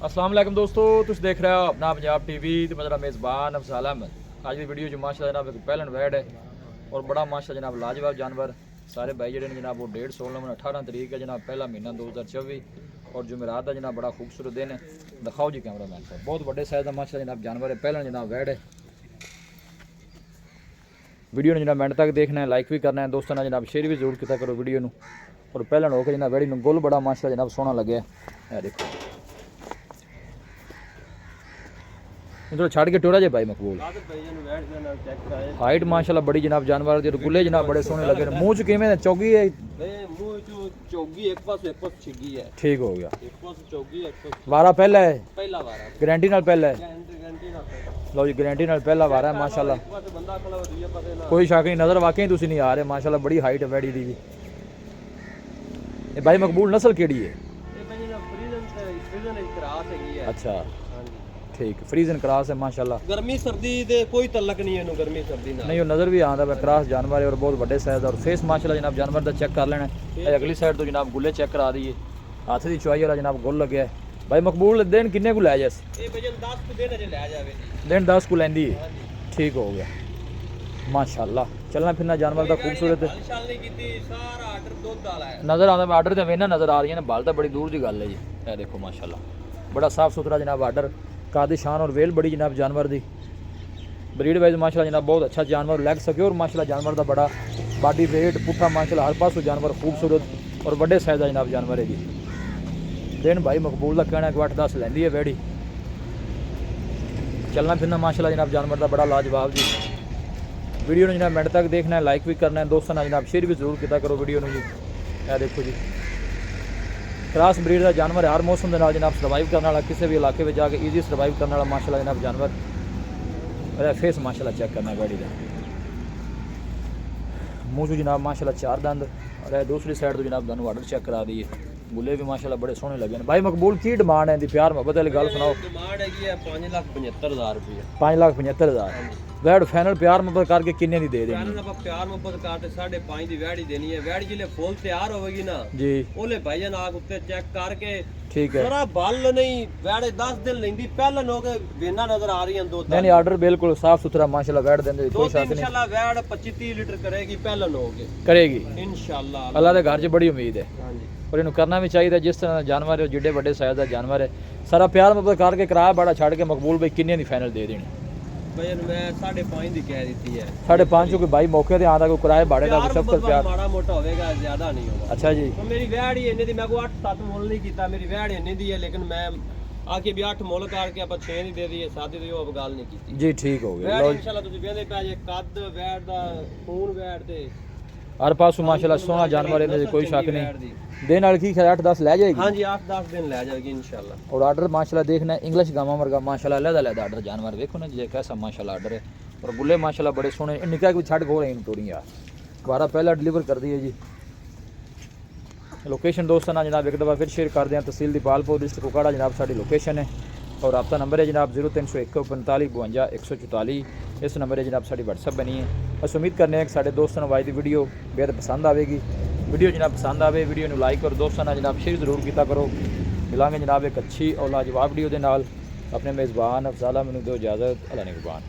अस्सलाम वालेकुम दोस्तों, तुम देख रहे हो अपना पंजाब टीवी तो मेरा मेज़बान अफज़ल अहमद। आज की वीडियो जो माशाल्लाह जनाब एक पहलन वैड है और बड़ा माशाल्लाह जनाब लाजवाब जानवर। सारे भाई जड़े जनाब वो 1.5 16 18 तरीक है जनाब, पहला महीना 2024 और जुमेरात का जनाब बड़ा खूबसूरत दिन है। दिखाओ जी कैमरा मैन साहब, बहुत बड़े साइज का माशाल्लाह जनाब जानवर है, पहला जनाब वैड है। वीडियो ने जनाब एंड तक देखना है, लाइक भी करना है दोस्तों ने जनाब, शेयर भी जरूर किया करो वीडियो नू। और पहलन होकर जनाब वैडी गुल बड़ा माशाल्लाह जनाब सोहना लगे है। देखो थोड़ा छड़ के टोरा जे भाई मकबूल, हाइट माशाल्लाह बड़ी जनाब जानवर दी, गुले जनाब बड़े सोहने लगे। मुंह च किवें चौगी है? मुंह च चौगी एक पास छिगी है। ठीक हो गया। एक पास चौगी एक पास वारा पहला है, पहला वारा गारंटी नाल पहला है। गारंटी ना लो जी गारंटी नाल पहला वारा है माशाल्लाह, एक पास बंदा खड़ा हो दूजे पासे ना कोई शक नहीं। नजर वाकई तुसी नहीं आ रहे माशाल्लाह, बड़ी हाइट है वैडी दी भी। ये भाई मकबूल नस्ल केड़ी है? ये भाई ना फ्रीजन एक क्रास हैगी है। अच्छा हां जी ठीक, फ्रीजन क्रॉस है माशाल्लाह। गर्मी सर्दी दे कोई तलक नहीं है, गर्मी सर्दी ना नहीं वो नज़र भी आंदा है, क्रॉस जानवर है और बहुत बड़े साइज और फेस माशाल्लाह जनाब जानवर दा चेक कर लेना है। अगली साइड तो जनाब गुले चेक करा दिए, हाथ दी चुआई वाला जनाब गुल लगे है। भाई मकबूल दिन किन्ने को लै जास? ये वजन 10 को देना जे ले जावे जी। दिन 10 को लैंदी है। हां जी ठीक हो गया माशाल्लाह। चलना फिरना जानवर दा खूबसूरत है, शाल नहीं कीती, सारा आर्डर दूध वाला है। नज़र आंदा है। आर्डर ते वेना नज़र आ रही है ना, बाल तो बड़ी दूर की गल है जी। ये देखो माशाल्लाह बड़ा साफ सुथरा जनाब आर्डर, कादी शान और वेल बड़ी जनाब जानवर दी। ब्रीड वाइज माशाल्लाह जनाब बहुत अच्छा जानवर, लैग सिक्योर माशाल्लाह जानवर दा बड़ा, बॉडी वेट पुट्ठा माशाल्लाह हर पासों जानवर खूबसूरत और बड़े साइज का जनाब जानवर है जी। दिन भाई मकबूल का कहना है कि 8-10 लैंदी है वैडी। चलना फिरना माशाल्लाह जनाब जानवर का बड़ा लाजवाब जी। वीडियो ने जनाब मिनट तक देखना है, लाइक भी करना है दोस्तों ने जनाब, शेयर भी जरूर किया करो वीडियो में जी। यह देखो जी क्रॉस ब्रीड का जानवर है, हर मौसम के नाल जनाब सर्वाइव करने वाला, किसी भी इलाके में जाके ईजी सर्वाइव करने वाला माशाल्लाह जनाब जानवर। और फेस माशाल्लाह चेक करना है गाड़ी का, मुँह चो जनाब माशाल्लाह 4 दंद और दूसरी साइड तो जनाब तुहानू आर्डर चेक करा दिए। गुले भी माशाल्लाह बड़े सोहने लगे हैं। भाई मकबूल की डिमांड है दी, प्यार मोहब्बत वाली गल सुनाओ। डिमांड हैगी है 5,75,000 रुपए। 5,75,000 वैड फाइनल प्यार मोहब्बत करके किन्ने दी दे देनी? कारण ਆਪਾਂ ਪਿਆਰ ਮੁਹੱਬਤ ਕਰਦੇ 5.5 ਦੀ ਵੈੜੀ ਦੇਣੀ ਹੈ। ਵੈੜੀ ਜਿਹੜੇ ਫੁੱਲ ਤਿਆਰ ਹੋਵੇਗੀ ਨਾ जी ਉਹਲੇ ਭਾਈਜਾਨ ਆਗ ਉੱਤੇ ਚੈੱਕ ਕਰਕੇ ठीक है। ਸਾਰਾ ਬੱਲ ਨਹੀਂ ਵੈੜੇ 10 ਦਿਨ ਲੈਂਦੀ, ਪਹਿਲਾਂ ਹੋ ਕੇ ਵੇਨਾ ਨਜ਼ਰ ਆ ਰਹੀਆਂ ਦੋ नहीं नहीं आर्डर बिल्कुल साफ सुथरा माशाल्लाह वैड देंदे दो कोई शक नहीं। इंशाल्लाह वैड़ 25-30 लीटर करेगी ਪਹਿਲਾਂ ਹੋ ਕੇ करेगी इंशाल्लाह। अल्लाह के घर च बड़ी उम्मीद है ਹਾਂਜੀ और इन्हें करना भी चाहिए। जिस तरह का जानवर है, जिड्डे बड़े साइज का जानवर है, सारा प्यार मोहब्बत करके किराया बड़ा छड़ के मकबूल भाई किन्ने दी फाइनल दे देनी? ਭਾਈਜਾਨ ਮੈਂ 5.5 ਦੀ ਕਹਿ ਦਿੱਤੀ ਹੈ। 5.5 कोई भाई मौके ते आंदा कोई किराए बाड़े का ਪਿਆਰ सब ਮੁਹੱਬਤ प्यार। ਮਾੜਾ ਮੋਟਾ ਹੋਵੇਗਾ, ਜ਼ਿਆਦਾ ਨਹੀਂ ਹੋਗਾ। अच्छा जी तो मेरी वैड़ ही इन्ने दी, मैं को 8-7 मोल नहीं कीता, मेरी वैड़ इन्ने दी है, लेकिन मैं आके भी 8 मोल करके आप 6 नहीं दे दिए, 7 दी अब गल नहीं कीती। जी ठीक हो गया। वैड़ लो इंशाल्लाह तुसी वेंदे पै जे कद वैड़ दा, खून वैड़ ते हर पासों माशाल्लाह सोहना जानवर है, कोई शक नहीं। दिन वाली की 8-10 ले जाएगी। हाँ जी 8-10 दिन ले जाएगी इंशाल्लाह। और आर्डर माशाल्लाह देखना है इंग्लिश गामा वर्गा माशाल्लाह अलग-अलग आर्डर जानवर देखो ना जी कैसा माशाल्लाह आर्डर है। और गुले माशाल्लाह बड़े सोहने, निका कोई छड़ गो रही तोड़ी यार, बारह पहला डिलीवर कर दिए जी। लोकेशन दोस्तों ना जनाब एक दफ़ा फिर शेयर कर दें, तहसील दीपालपुर डिस्ट्रिक्ट कुकाड़ा जनाब साड़ी लोकेशन है। और आपका नंबर है जनाब 0301 45 52 144। इस नंबर है जनाब साड़ी व्हाट्सअप बनी है। बस उम्मीद करने हैं कि साढ़े दोस्तों वाई दी वीडियो बेहद पसंद आएगी। वीडियो जनाब पसंद आए वीडियो को लाइक और दोस्तों ना जनाब शेयर जरूर किया करो। मिलांगे जनाब एक अच्छी और लाजवाब वीडियो के नाल। अपने मेज़बान अफज़ल अहमद नूं दो इजाज़त, अल्लाह निगहबान।